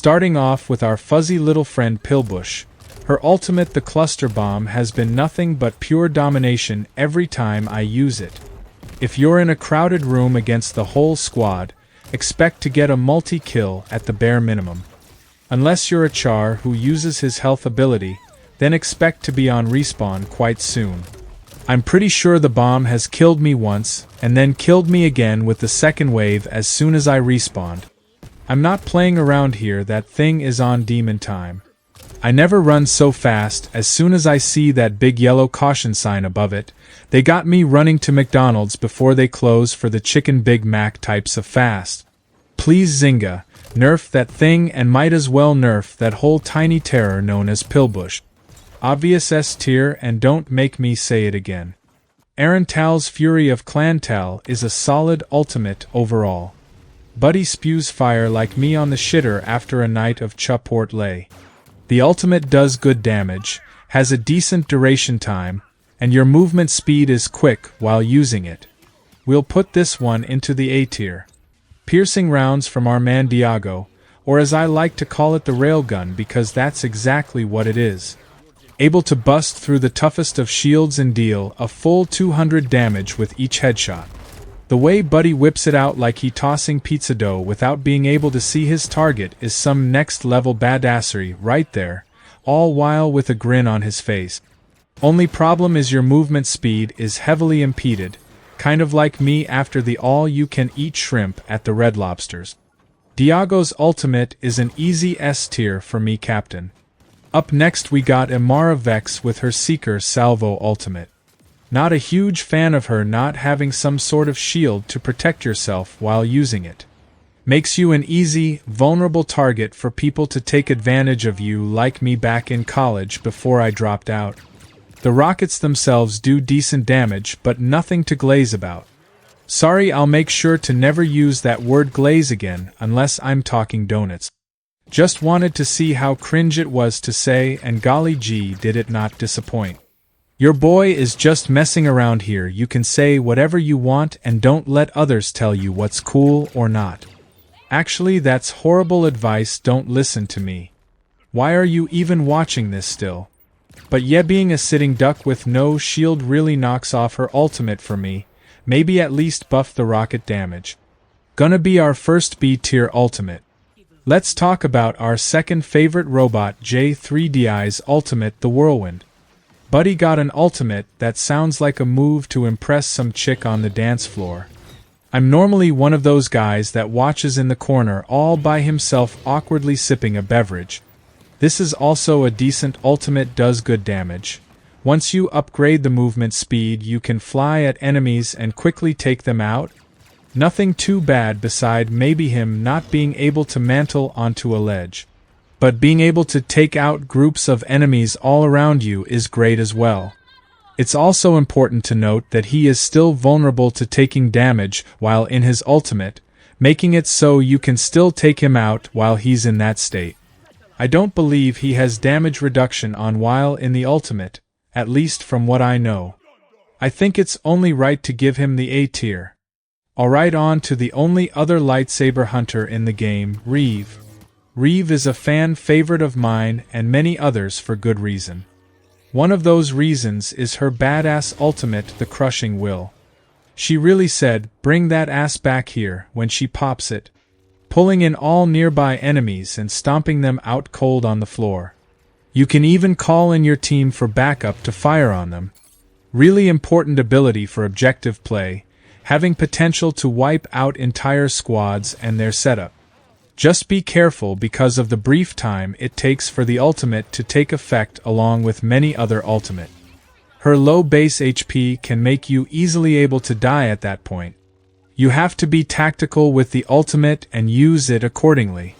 Starting off with our fuzzy little friend Pillbush. Her ultimate, the Cluster Bomb, has been nothing but pure domination every time I use it. If you're in a crowded room against the whole squad, expect to get a multi-kill at the bare minimum. Unless you're a Char who uses his health ability, then expect to be on respawn quite soon. I'm pretty sure the bomb has killed me once, and then killed me again with the second wave as soon as I respawned. I'm not playing around here, that thing is on demon time. I never run so fast. As soon as I see that big yellow caution sign above it, they got me running to McDonald's before they close for the chicken Big Mac types of fast. Please Zynga, nerf that thing, and might as well nerf that whole tiny terror known as Pillbush. Obvious S tier, and don't make me say it again. Aaron Tal's Fury of Clan Tal is a solid ultimate overall. Buddy spews fire like me on the shitter after a night of Chuport lay. The ultimate does good damage, has a decent duration time, and your movement speed is quick while using it. We'll put this one into the A tier. Piercing rounds from our man Diago, or as I like to call it, the railgun, because that's exactly what it is. Able to bust through the toughest of shields and deal a full 200 damage with each headshot. The way Buddy whips it out like he tossing pizza dough without being able to see his target is some next level badassery right there, all while with a grin on his face. Only problem is your movement speed is heavily impeded, kind of like me after the all-you-can-eat shrimp at the Red Lobsters. Diago's ultimate is an easy S tier for me, Captain. Up next we got Imara Vex with her Seeker Salvo ultimate. Not a huge fan of her not having some sort of shield to protect yourself while using it. Makes you an easy, vulnerable target for people to take advantage of you, like me back in college before I dropped out. The rockets themselves do decent damage, but nothing to glaze about. Sorry, I'll make sure to never use that word glaze again unless I'm talking donuts. Just wanted to see how cringe it was to say, and golly gee did it not disappoint. Your boy is just messing around here. You can say whatever you want and don't let others tell you what's cool or not. Actually, that's horrible advice. Don't listen to me. Why are you even watching this still? But yeah, being a sitting duck with no shield really knocks off her ultimate for me. Maybe at least buff the rocket damage. Gonna be our first B tier ultimate. Let's talk about our second favorite robot, J3DI's ultimate, the Whirlwind. Buddy got an ultimate that sounds like a move to impress some chick on the dance floor. I'm normally one of those guys that watches in the corner all by himself awkwardly sipping a beverage. This is also a decent ultimate, does good damage. Once you upgrade the movement speed, you can fly at enemies and quickly take them out. Nothing too bad beside maybe him not being able to mantle onto a ledge. But being able to take out groups of enemies all around you is great as well. It's also important to note that he is still vulnerable to taking damage while in his ultimate, making it so you can still take him out while he's in that state. I don't believe he has damage reduction on while in the ultimate, at least from what I know. I think it's only right to give him the A tier. Alright, on to the only other lightsaber hunter in the game, Reeve. Reeve is a fan favorite of mine and many others for good reason. One of those reasons is her badass ultimate, the Crushing Will. She really said, "Bring that ass back here," when she pops it, pulling in all nearby enemies and stomping them out cold on the floor. You can even call in your team for backup to fire on them. Really important ability for objective play, having potential to wipe out entire squads and their setup. Just be careful because of the brief time it takes for the ultimate to take effect along with many other ultimate. Her low base HP can make you easily able to die at that point. You have to be tactical with the ultimate and use it accordingly.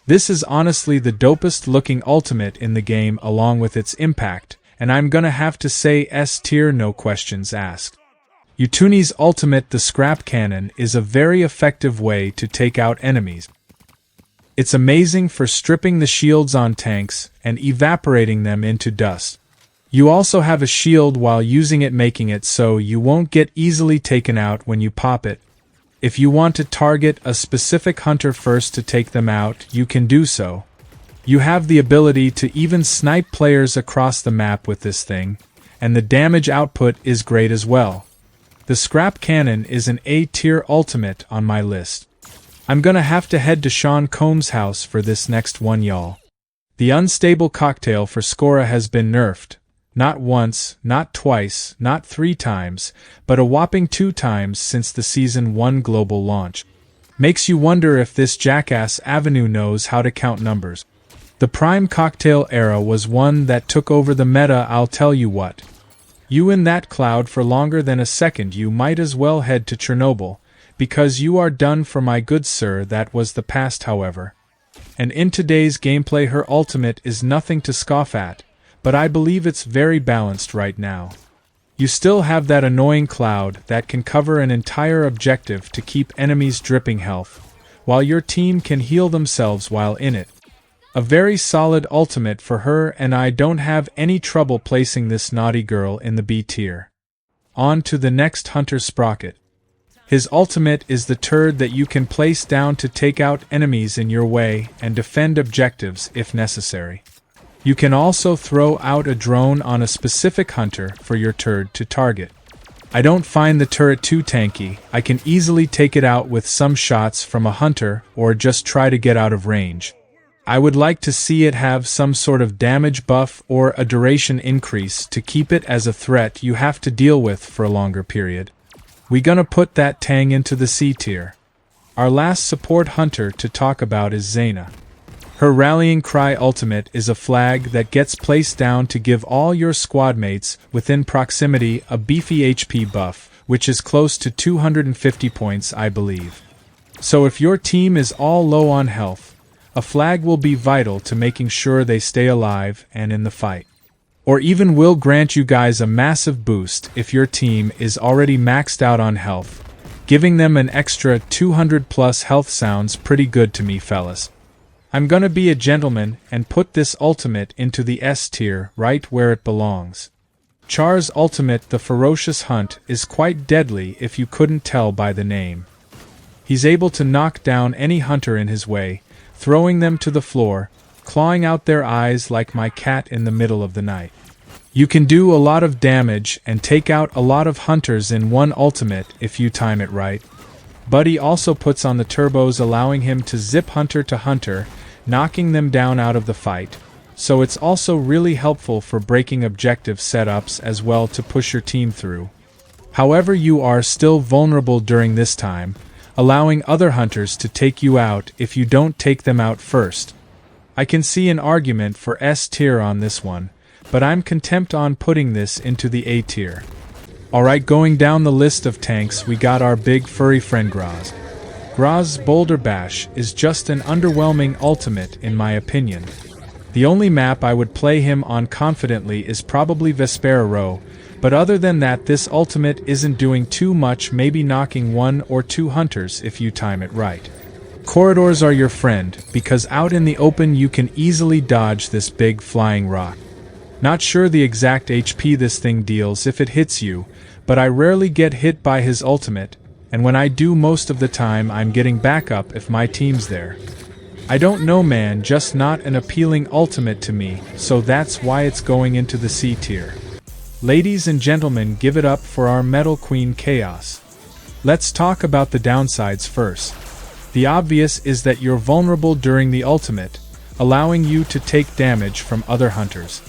This is honestly the dopest looking ultimate in the game along with its impact, and I'm gonna have to say S tier, no questions asked. Utuni's ultimate, the Scrap Cannon, is a very effective way to take out enemies. It's amazing for stripping the shields on tanks and evaporating them into dust. You also have a shield while using it, making it so you won't get easily taken out when you pop it. If you want to target a specific hunter first to take them out, you can do so. You have the ability to even snipe players across the map with this thing, and the damage output is great as well. The Scrap Cannon is an A-tier ultimate on my list. I'm gonna have to head to Sean Combs' house for this next one, y'all. The Unstable Cocktail for Skora has been nerfed. Not once, not twice, not 3 times, but a whopping 2 times since the Season 1 global launch. Makes you wonder if this jackass Avenue knows how to count numbers. The Prime Cocktail era was one that took over the meta, I'll tell you what. You in that cloud for longer than a second, you might as well head to Chernobyl, because you are done for, my good sir. That was the past, however. And in today's gameplay her ultimate is nothing to scoff at, but I believe it's very balanced right now. You still have that annoying cloud that can cover an entire objective to keep enemies dripping health, while your team can heal themselves while in it. A very solid ultimate for her, and I don't have any trouble placing this naughty girl in the B tier. On to the next hunter, Sprocket. His ultimate is the turd that you can place down to take out enemies in your way and defend objectives if necessary. You can also throw out a drone on a specific hunter for your turd to target. I don't find the turret too tanky. I can easily take it out with some shots from a hunter or just try to get out of range. I would like to see it have some sort of damage buff or a duration increase to keep it as a threat you have to deal with for a longer period. We gonna put that Tang into the C tier. Our last support hunter to talk about is Zaina. Her Rallying Cry ultimate is a flag that gets placed down to give all your squad mates within proximity a beefy HP buff, which is close to 250 points, I believe. So if your team is all low on health, a flag will be vital to making sure they stay alive and in the fight. Or even will grant you guys a massive boost if your team is already maxed out on health. Giving them an extra 200 plus health sounds pretty good to me, fellas. I'm gonna be a gentleman and put this ultimate into the S tier, right where it belongs. Char's ultimate, the Ferocious Hunt, is quite deadly if you couldn't tell by the name. He's able to knock down any hunter in his way, throwing them to the floor, clawing out their eyes like my cat in the middle of the night. You can do a lot of damage and take out a lot of hunters in one ultimate if you time it right. Buddy also puts on the turbos, allowing him to zip hunter to hunter, knocking them down out of the fight, so it's also really helpful for breaking objective setups as well to push your team through. However, you are still vulnerable during this time, allowing other hunters to take you out if you don't take them out first. I can see an argument for S tier on this one, but I'm content on putting this into the A tier. Alright, going down the list of tanks, we got our big furry friend Graz. Graz's Boulder Bash is just an underwhelming ultimate in my opinion. The only map I would play him on confidently is probably Vespera Row, but other than that this ultimate isn't doing too much, maybe knocking 1 or 2 hunters if you time it right. Corridors are your friend, because out in the open you can easily dodge this big flying rock. Not sure the exact HP this thing deals if it hits you, but I rarely get hit by his ultimate, and when I do most of the time I'm getting backup if my team's there. I don't know man, just not an appealing ultimate to me, so that's why it's going into the C tier. Ladies and gentlemen, give it up for our Metal Queen Chaos. Let's talk about the downsides first. The obvious is that you're vulnerable during the ultimate, allowing you to take damage from other hunters.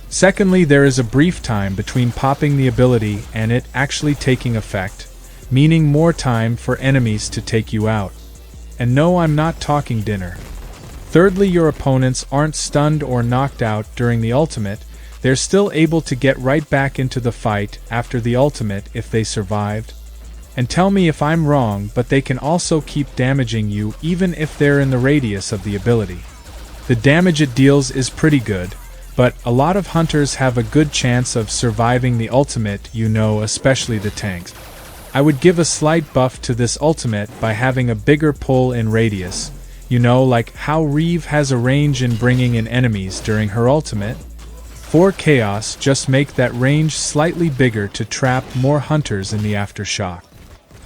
Secondly, there is a brief time between popping the ability and it actually taking effect, meaning more time for enemies to take you out. And no, I'm not talking dinner. Thirdly, your opponents aren't stunned or knocked out during the ultimate. They're still able to get right back into the fight after the ultimate if they survived. And tell me if I'm wrong, but they can also keep damaging you even if they're in the radius of the ability. The damage it deals is pretty good, but a lot of hunters have a good chance of surviving the ultimate, you know, especially the tanks. I would give a slight buff to this ultimate by having a bigger pull in radius, you know, like how Reeve has a range in bringing in enemies during her ultimate. For Chaos, just make that range slightly bigger to trap more hunters in the aftershock.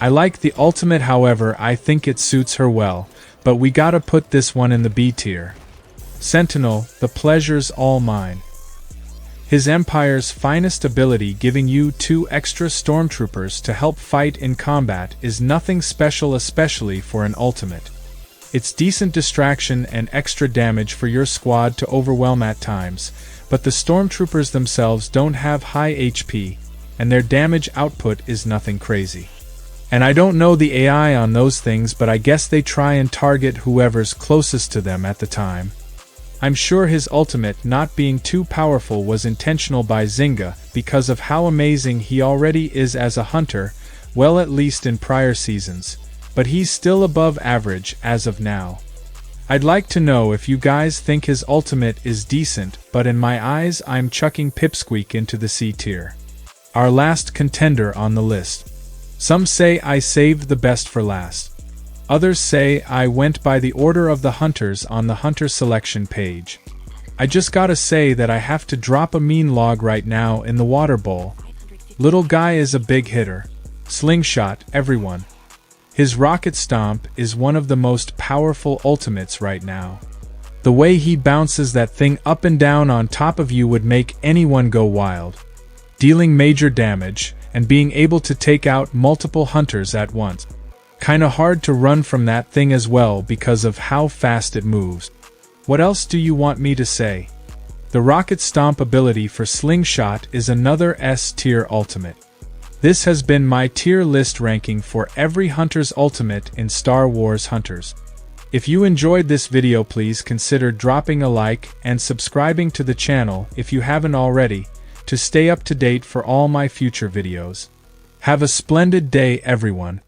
I like the ultimate, however I think it suits her well, but we gotta put this one in the B tier. Sentinel, the pleasure's all mine. His Empire's finest ability, giving you 2 extra stormtroopers to help fight in combat, is nothing special, especially for an ultimate. It's decent distraction and extra damage for your squad to overwhelm at times, but the stormtroopers themselves don't have high HP, and their damage output is nothing crazy. And I don't know the AI on those things, but I guess they try and target whoever's closest to them at the time. I'm sure his ultimate not being too powerful was intentional by Zynga because of how amazing he already is as a hunter, well, at least in prior seasons, but he's still above average as of now. I'd like to know if you guys think his ultimate is decent, but in my eyes I'm chucking Pipsqueak into the C tier. Our last contender on the list. Some say I saved the best for last. Others say I went by the order of the hunters on the hunter selection page. I just gotta say that I have to drop a mean log right now in the water bowl. Little guy is a big hitter. Slingshot, everyone. His Rocket Stomp is one of the most powerful ultimates right now. The way he bounces that thing up and down on top of you would make anyone go wild. Dealing major damage, and being able to take out multiple hunters at once. Kinda hard to run from that thing as well because of how fast it moves. What else do you want me to say? The Rocket Stomp ability for Slingshot is another S-tier ultimate. This has been my tier list ranking for every hunter's ultimate in Star Wars Hunters. If you enjoyed this video, please consider dropping a like and subscribing to the channel if you haven't already, to stay up to date for all my future videos. Have a splendid day, everyone.